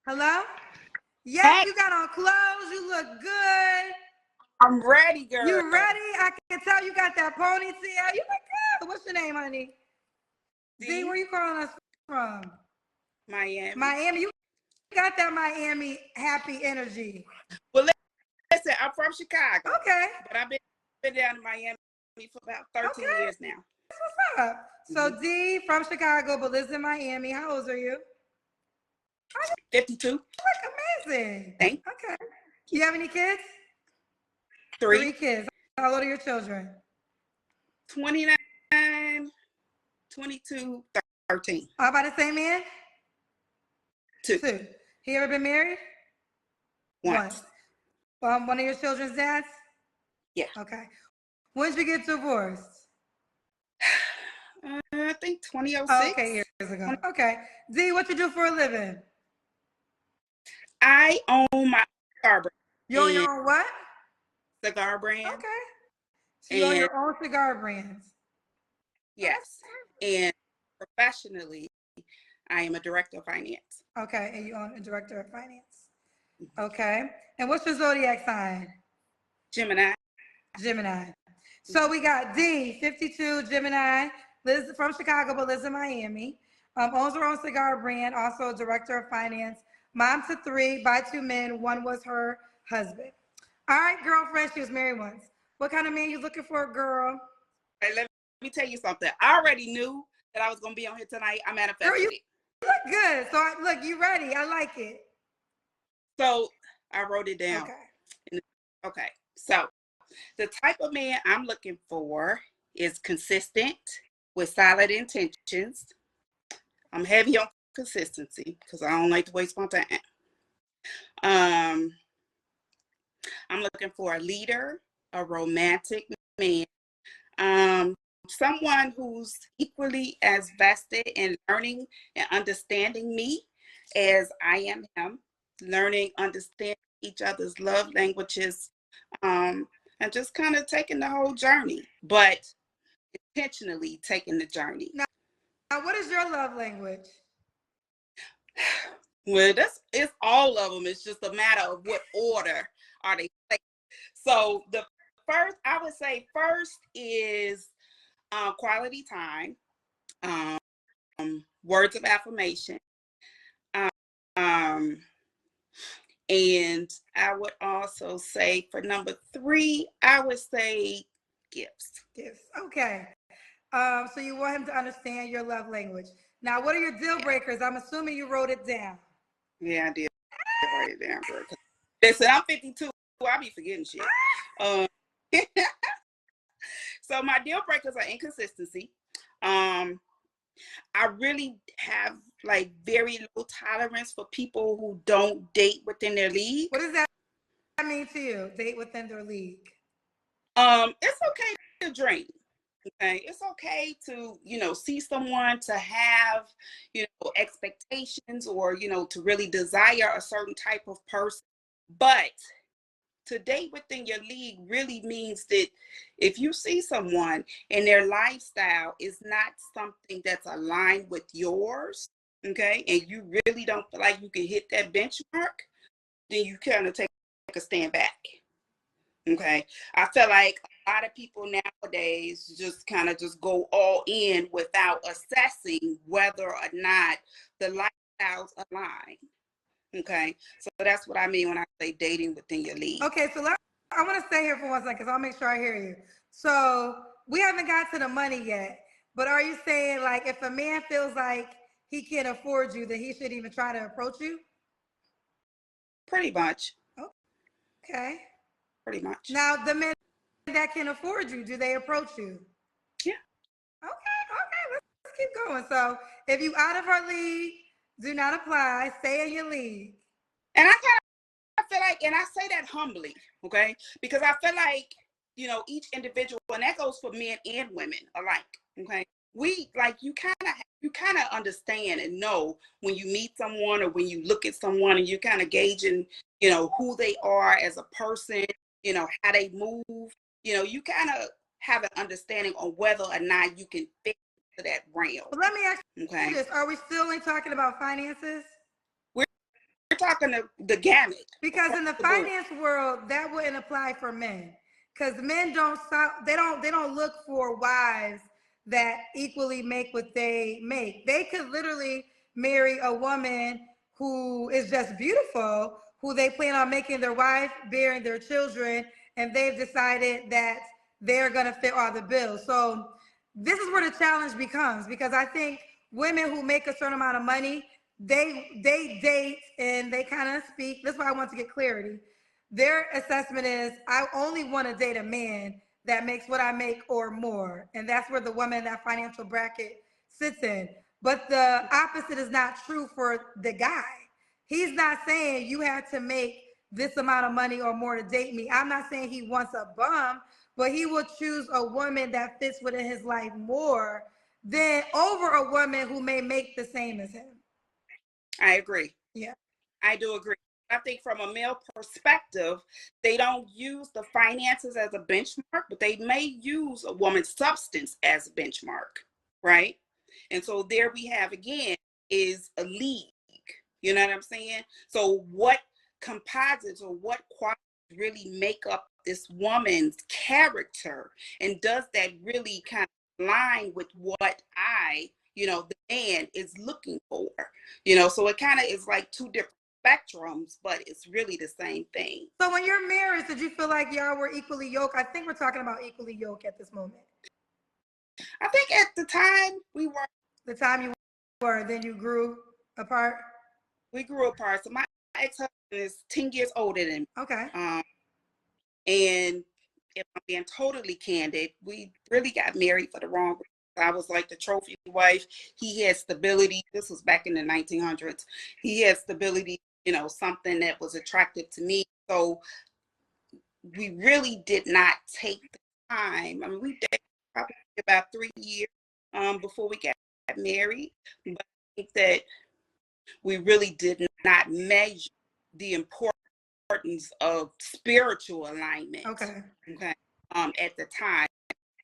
Hello? Yes, Hey, you got on clothes. You look good. I'm ready, girl. You ready? I can tell you got that ponytail. You look good. What's your name, honey? D, D, where you calling us from? Miami. Miami. You got that Miami happy energy. Well, listen, I'm from Chicago, Okay. but I've been down in Miami for about 13 Okay. years now. What's up? So D from Chicago, but lives in Miami. How old are you? 52. You look amazing. Thank Okay. you. You have any kids? 3, 3 kids. How old are your children? 29, 22, 13. All by the same man? 2, 2. He ever been married? Once. once. One of your children's dads? Yeah. Okay. When did you get divorced? I think Oh, okay, 2006. years ago. Okay. D, what you do for a living? I own my cigar brand. You own your own what? Cigar brand. Okay. So you own And your own cigar brands. yes. And professionally, I am a director of finance. Okay, and you own a director of finance. Okay. And what's your zodiac sign? Gemini. Gemini. So we got D, 52, Gemini, lives from Chicago but lives in Miami. Owns her own cigar brand, also director of finance. Mom to 3 by 2 men. One was her husband. All right, girlfriend. She was married once. What kind of man you looking for, girl? Hey, let me tell you something. I already knew that I was going to be on here tonight. I manifested Girl, you it. look good. So look, you ready? I like it. So I wrote it down. Okay. Okay. So the type of man I'm looking for is consistent with solid intentions. I'm heavy on consistency because I don't like to waste my time. I'm looking for a leader, a romantic man, someone who's equally as vested in learning and understanding me as I am him, learning, understanding each other's love languages, and just kind of taking the whole journey, but intentionally taking the journey. Now, what is your love language? Well, it's all of them. It's just a matter of what order are they taking. So the first, I would say first is quality time, words of affirmation, um, and I would also say for number 3, I would say gifts. Gifts. Okay. So you want him to understand your love language. Now, what are your deal breakers? I'm assuming you wrote it down. Yeah, I did write it down, girl. Listen, I'm 52. I be forgetting shit. So my deal breakers are inconsistency. I really have like very low tolerance for people who don't date within their league. What does that mean to you? Date within their league. It's okay to dream. Okay, it's okay to see someone, to have expectations, or to really desire a certain type of person, but to date within your league really means that if you see someone and their lifestyle is not something that's aligned with yours, okay, and you really don't feel like you can hit that benchmark, then you kind of take a stand back. Okay, I feel like a lot of people nowadays just kind of just go all in without assessing whether or not the lifestyles align. Okay, so that's what I mean when I say dating within your league. Okay, so I want to stay here for 1 second because I'll make sure I hear you. So we haven't got to the money yet, but are you saying like if a man feels like he can't afford you, then he shouldn't even try to approach you? Pretty much. Okay. Pretty much. Now, the men that can afford you, do they approach you? Yeah. Okay, let's keep going. So if you out of our league, do not apply, stay in your league. And I feel like, and I say that humbly, okay? Because I feel like, each individual, and that goes for men and women alike, okay? We like you kind of understand and know when you meet someone or when you look at someone and you're kind of gauging, who they are as a person, how they move, you kind of have an understanding on whether or not you can fit to that realm. But let me ask you this: are we still only talking about finances? We're talking the gamut. Because in the finance world, that wouldn't apply for men. Because men don't stop, they don't look for wives that equally make what they make. They could literally marry a woman who is just beautiful, who they plan on making their wife, bearing their children, and they've decided that they're gonna fit all the bills. So this is where the challenge becomes, because I think women who make a certain amount of money, they date and they kind of speak. That's why I want to get clarity. Their assessment is, I only want to date a man that makes what I make or more. And that's where the woman in that financial bracket sits in. But the opposite is not true for the guy. He's not saying you have to make this amount of money or more to date me. I'm not saying he wants a bum, but he will choose a woman that fits within his life more than over a woman who may make the same as him. I agree. Yeah. I do agree. I think from a male perspective, they don't use the finances as a benchmark, but they may use a woman's substance as a benchmark, right? And so there we have again is a league. You know what I'm saying? So what composites or what qualities really make up this woman's character, and does that really kind of align with what the man is looking for? So it kind of is like two different spectrums, but it's really the same thing. So when you're married, did you feel like y'all were equally yoked? I think we're talking about equally yoked at this moment. I think at the time we were. The time you were, then you grew apart? We grew apart. So my ex-husband is 10 years older than me. Okay. And if I'm being totally candid, we really got married for the wrong reason. I was like the trophy wife. He had stability. This was back in the 1900s. He had stability, something that was attractive to me. So we really did not take the time. I mean, we dated probably about 3 years before we got married. But I think that we really did not measure the importance of spiritual alignment. Okay. At the time,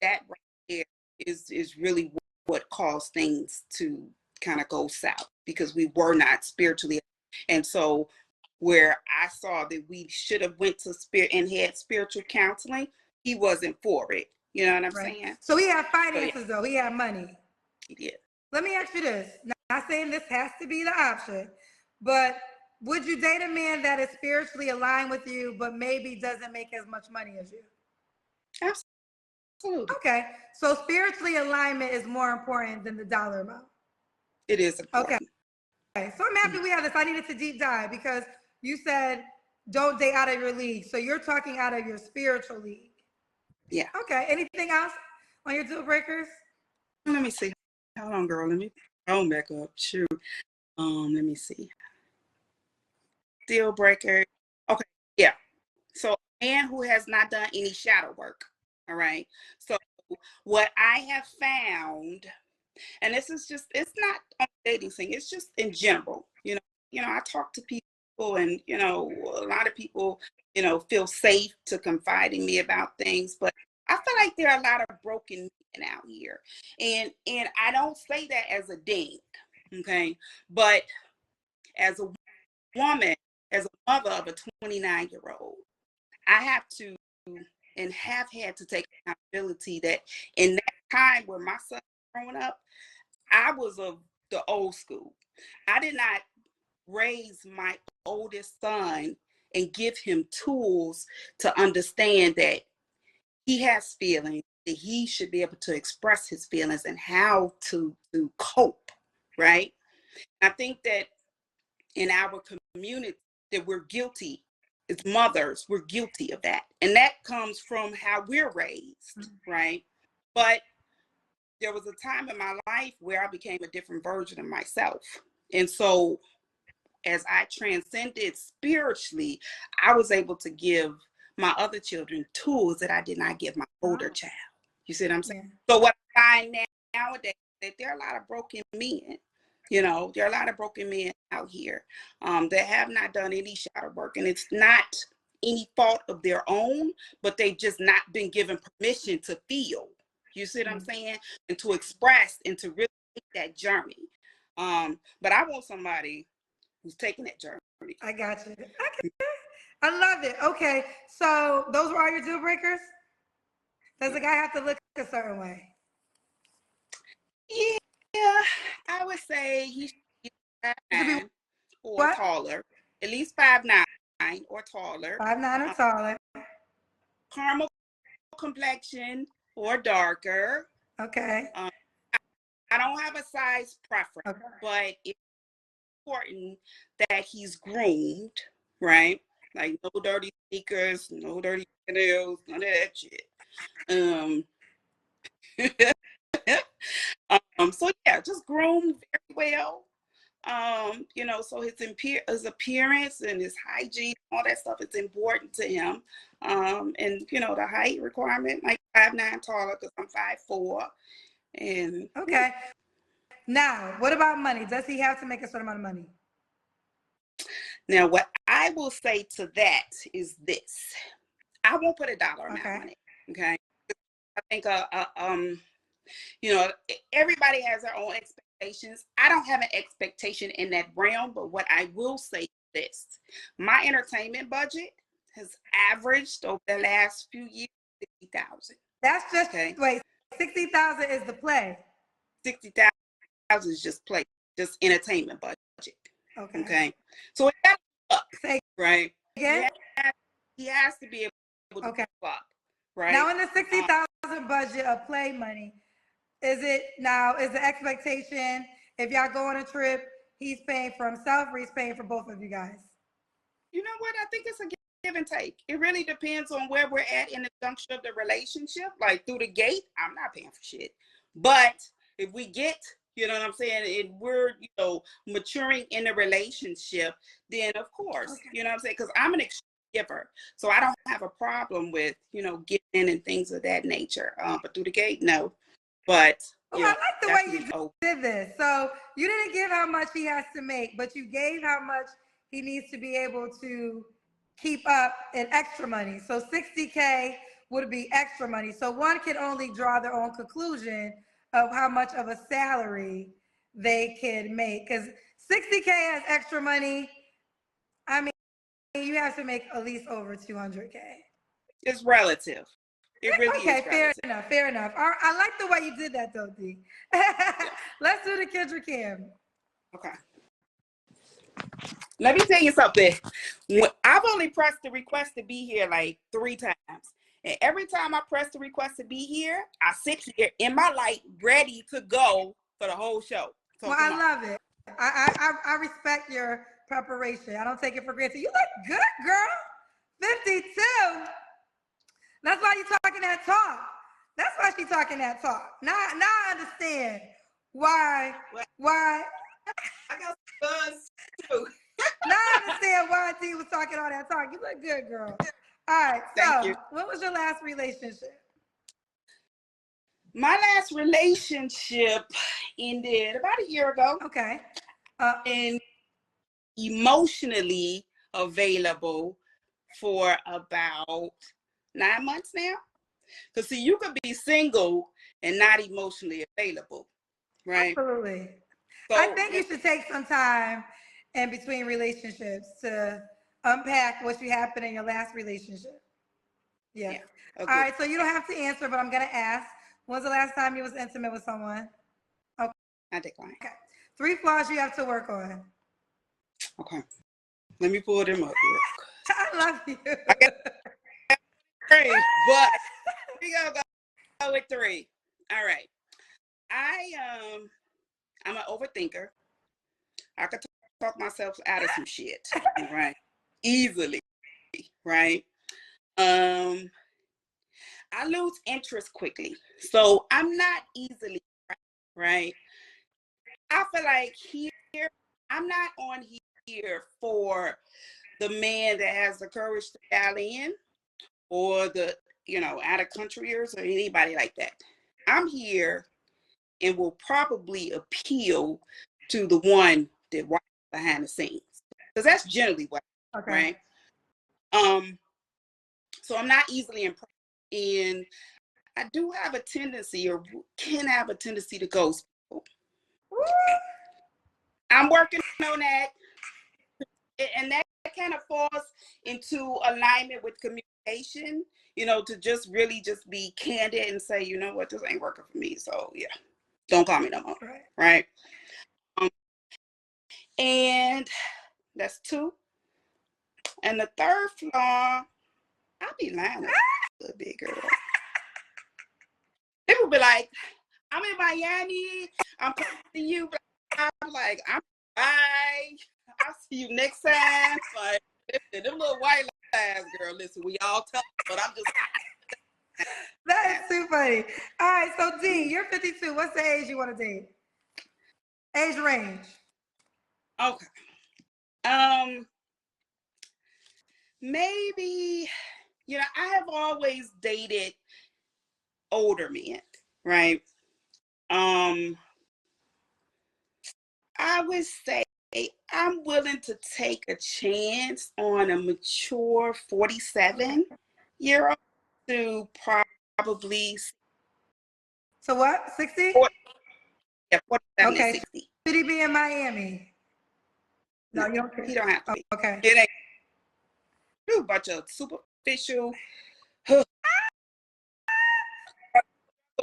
that right there is really what caused things to kind of go south, because we were not spiritually. And so where I saw that we should have went to spirit and had spiritual counseling, he wasn't for it. You know what I'm saying? So he had finances though. He had money. He did. Let me ask you this. Not saying this has to be the option, but would you date a man that is spiritually aligned with you, but maybe doesn't make as much money as you? Absolutely. Okay. So spiritually alignment is more important than the dollar amount. It is important. Okay. So I'm happy we have this. I needed to deep dive because you said don't date out of your league. So you're talking out of your spiritual league. Yeah. Okay. Anything else on your deal breakers? Let me see. Hold on, girl. Let me phone back up. Shoot. Let me see. Deal breaker. Okay. Yeah. So a man who has not done any shadow work. All right. So what I have found, and this is just, it's not on the dating thing, it's just in general. I talk to people, and a lot of people, feel safe to confide in me about things, but I feel like there are a lot of broken men out here. And I don't say that as a ding, okay? But as a woman, as a mother of a 29-year-old, I have to and have had to take accountability that in that time where my son was growing up, I was of the old school. I did not raise my oldest son and give him tools to understand that he has feelings, that he should be able to express his feelings and how to cope, right? I think that in our community that we're guilty, as mothers, we're guilty of that. And that comes from how we're raised, right? But there was a time in my life where I became a different version of myself. And so as I transcended spiritually, I was able to give my other children tools that I did not give my older child. You see what I'm saying? So what I find nowadays, that there are a lot of broken men. There are a lot of broken men out here that have not done any shadow work, and it's not any fault of their own, but they've just not been given permission to feel. You see what I'm saying? And to express and to really take that journey. But I want somebody who's taking that journey. I got you. Okay. I love it. Okay. So those were all your deal breakers? Does the guy have to look a certain way? Yeah, I would say he should be It should be 5'9" or what? taller, at least 5'9" or taller. 5'9" or taller. Caramel complexion or darker. Okay. Um, I don't have a size preference, Okay. but it's important that he's groomed, right? Like no dirty sneakers, no dirty nails, none of that shit. Um, so yeah, just groomed very well. So his appearance and his hygiene, all that stuff is important to him. And the height requirement, like 5'9" taller, because I'm 5'4". And Okay. Now, what about money? Does he have to make a certain amount of money? now what I will say to that is this: I won't put a dollar amount on it. Okay, I think everybody has their own expectations. I don't have an expectation in that realm, but what I will say is this: my entertainment budget has averaged over the last few years 60,000. That's just wait. 60,000 is the play. 60,000 is just entertainment budget. Okay. So it got up, right? Again? He has to be able to keep up, right? Now in the 60,000 budget of play money, is the expectation if y'all go on a trip, he's paying for himself or he's paying for both of you guys? You know what? I think it's a give and take. It really depends on where we're at in the juncture of the relationship. Like through the gate, I'm not paying for shit. But if we get, you know what I'm saying, and we're, maturing in a relationship, then of course, you know what I'm saying? Because I'm an extreme giver. So I don't have a problem with, giving and things of that nature. But through the gate, no. But I like the way you did this. So you didn't give how much he has to make, but you gave how much he needs to be able to keep up in extra money. So 60K would be extra money. So one can only draw their own conclusion of how much of a salary they can make. Because 60K as extra money, I mean, you have to make at least over 200K. It's relative. It really is relative. Fair enough. I like the way you did that, though, D. Let's do the Kendra Cam. Okay. Let me tell you something. I've only pressed the request to be here like 3 times. And every time I press the request to be here, I sit here in my light ready to go for the whole show. So well, I love it. I respect your preparation. I don't take it for granted. You look good, girl. 52. That's why you're talking that talk. That's why she's talking that talk. Now I understand why. I got buzz too. Now I understand why T was talking all that talk. You look good, girl. All right. So, what was your last relationship? My last relationship ended about a year ago. Okay. And emotionally available for about 9 months now. Because see, you could be single and not emotionally available, right? Absolutely. So, I think you should take some time in between relationships to unpack what happened in your last relationship. Yeah. All right. So you don't have to answer, but I'm going to ask. When's the last time you was intimate with someone? Okay. I decline. Okay. 3 flaws you have to work on. Okay. Let me pull them up here. I love you. I got 3, but we gonna go with 3. All right. I'm an overthinker. I could talk myself out of some shit, right? Easily, right? I lose interest quickly, so I'm not easily, right? I feel like here, I'm not on here for the man that has the courage to rally in, or the, out of countryers or anybody like that. I'm here and will probably appeal to the one that walks behind the scenes, because that's generally what, right? So I'm not easily impressed, and I do have a tendency, or can have a tendency, to ghost people. I'm working on that, and that kind of falls into alignment with communication, to just really just be candid and say, you know what, this ain't working for me. So yeah, don't call me no more. Right. And that's 2. And the 3rd flaw, I'll be lying a little bit, girl. People be like, I'm in Miami. I'm coming to you. I'm like, bye. I'll see you next time. Like, them little white lies, girl. Listen, we all tell them, but I'm just. That is too funny. All right, so D, you're 52. What's the age you want to date? Age range. Okay. Maybe, I have always dated older men, right? I would say I'm willing to take a chance on a mature 47-year-old to probably. So what? 60? 47 okay. and 60. Should he be in Miami? No, you don't care. He don't have to be. Okay. It ain't a bunch of superficial.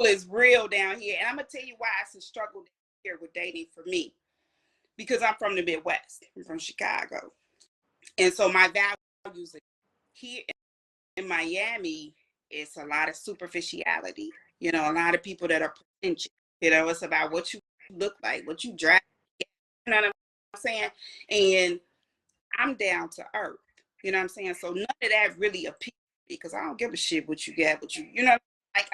Is real down here, and I'm gonna tell you why it's a struggle here with dating for me, because I'm from the Midwest. I'm from Chicago, and so my values here in Miami, it's a lot of superficiality. A lot of people that are pretentious. It's about what you look like, what you drive. You know what I'm saying? And I'm down to earth. You know what I'm saying? So none of that really appeals to me, because I don't give a shit what you get, what you know, like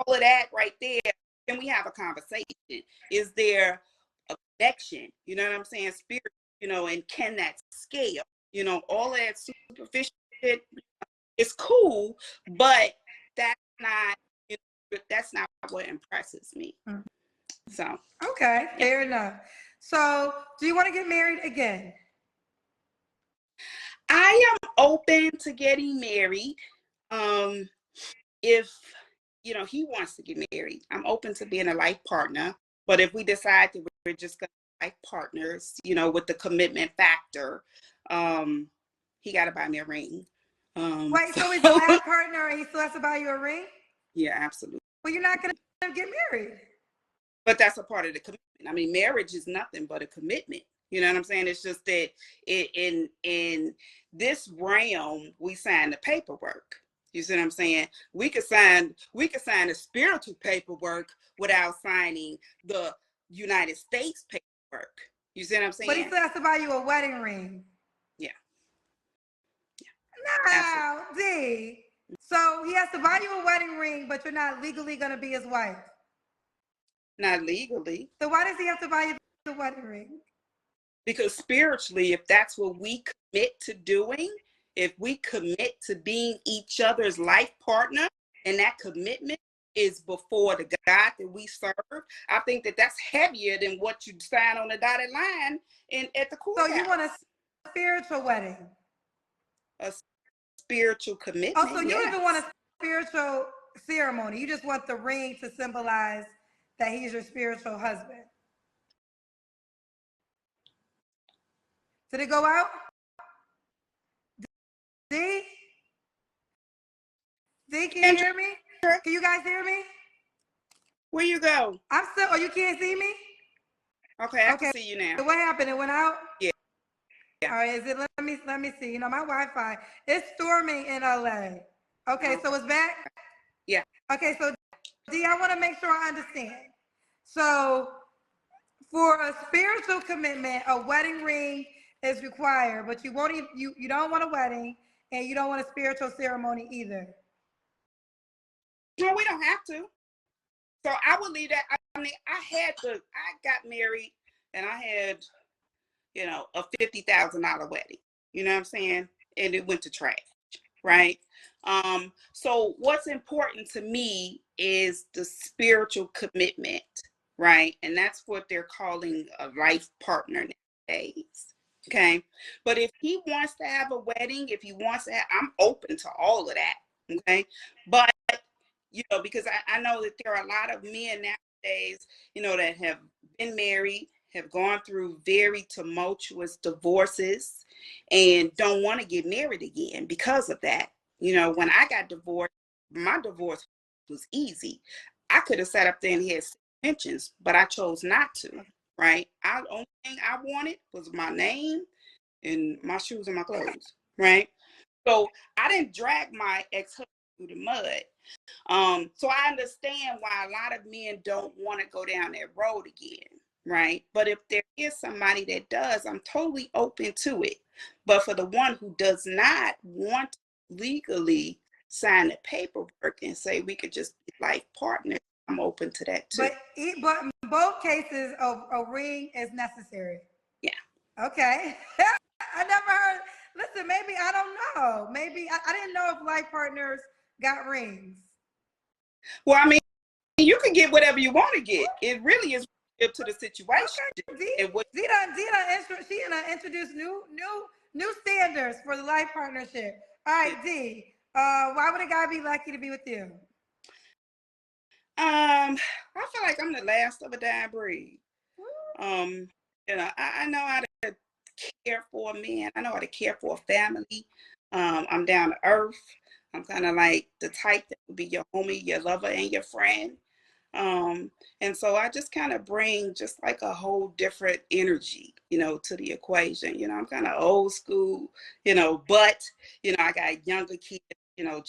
all of that right there. Can we have a conversation? Is there a connection? You know what I'm saying? Spirit, and can that scale? All of that superficial shit is cool, but that's not, that's not what impresses me. So. Okay, fair enough. So, do you want to get married again? I am open to getting married. If he wants to get married, I'm open to being a life partner. But if we decide that we're just gonna be life partners, with the commitment factor, he got to buy me a ring. Wait, so he's a life partner and he still has to buy you a ring? Yeah, absolutely. Well, you're not gonna get married. But that's a part of the commitment. I mean, marriage is nothing but a commitment. You know what I'm saying? It's just that in this realm, we sign the paperwork. You see what I'm saying? We could sign the spiritual paperwork without signing the United States paperwork. You see what I'm saying? But he still has to buy you a wedding ring. Yeah. No, D. So he has to buy you a wedding ring, but you're not legally gonna be his wife. Not legally. So why does he have to buy you the wedding ring? Because spiritually, if that's what we commit to doing, if we commit to being each other's life partner, and that commitment is before the God that we serve, I think that that's heavier than what you sign on the dotted line at the courthouse. So you want a spiritual wedding? A spiritual commitment. Oh, so you even want a spiritual ceremony. You just want the ring to symbolize that he's your spiritual husband. Did it go out? D? D, can you hear me? Can you guys hear me? Where you go? I'm still, you can't see me? Okay, I can see you now. So what happened? It went out? Yeah. All right, let me see. My Wi-Fi, it's storming in LA. Okay, so it's back? Yeah. Okay, so D, I want to make sure I understand. So for a spiritual commitment, a wedding ring is required, but you won't even, you don't want a wedding and you don't want a spiritual ceremony either. No, we don't have to. So I would leave that. I mean, I got married and I had, a $50,000 wedding. You know what I'm saying? And it went to trash, right? So what's important to me is the spiritual commitment, right? And that's what they're calling a life partner nowadays. Okay. But if he wants to have a wedding, I'm open to all of that. Okay. But, because I know that there are a lot of men nowadays, that have been married, have gone through very tumultuous divorces and don't want to get married again because of that. You know, when I got divorced, my divorce was easy. I could have sat up there and had mentions, but I chose not to, right? The only thing I wanted was my name and my shoes and my clothes, right? So I didn't drag my ex-husband through the mud. So I understand why a lot of men don't want to go down that road again, right? But if there is somebody that does, I'm totally open to it. But for the one who does not want to legally sign the paperwork and say we could just be life partners, I'm open to that too. But in both cases, a ring is necessary. Yeah. Okay. I never heard. Listen, maybe I don't know. Maybe I didn't know if life partners got rings. Well, I mean, you can get whatever you want to get. It really is up to the situation. Okay. She introduced new standards for the life partnership. All right, D. Why would a guy be lucky to be with you? I feel like I'm the last of a dying breed. You know, I know how to care for a man. I know how to care for a family. I'm down to earth. I'm kind of like the type that would be your homie, your lover, and your friend. And so I just kind of bring just like a whole different energy, you know, to the equation. You know, I'm kind of old school, you know, but, you know, I got younger kids, you know,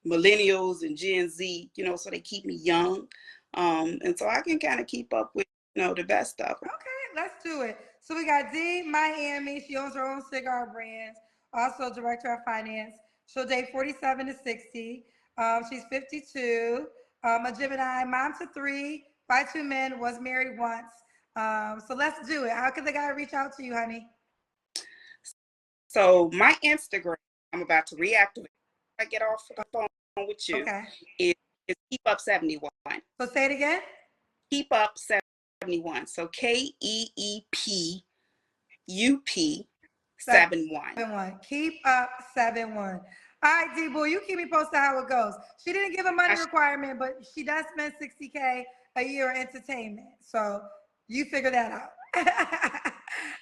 millennials and Gen Z, you know, so they keep me young. And so I can kind of keep up with, you know, the best of them. Okay, let's do it. So we got D, Miami. She owns her own cigar brands, also director of finance. She'll date 47 to 60. She's 52. A Gemini, mom to three, by two men, was married once. So let's do it. How can the guy reach out to you, honey? So my Instagram, I'm about to reactivate. I get off the phone with you. Okay. Is Keep Up 71. So say it again. Keep Up 71. So KEEPUP 71. Keep Up 71. All right, D-Boy, you keep me posted how it goes. She didn't give a money requirement, but she does spend $60K a year on entertainment. So you figure that out.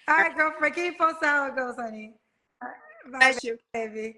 All right, girlfriend, keep me posted how it goes, honey. Bye, Bless you. baby.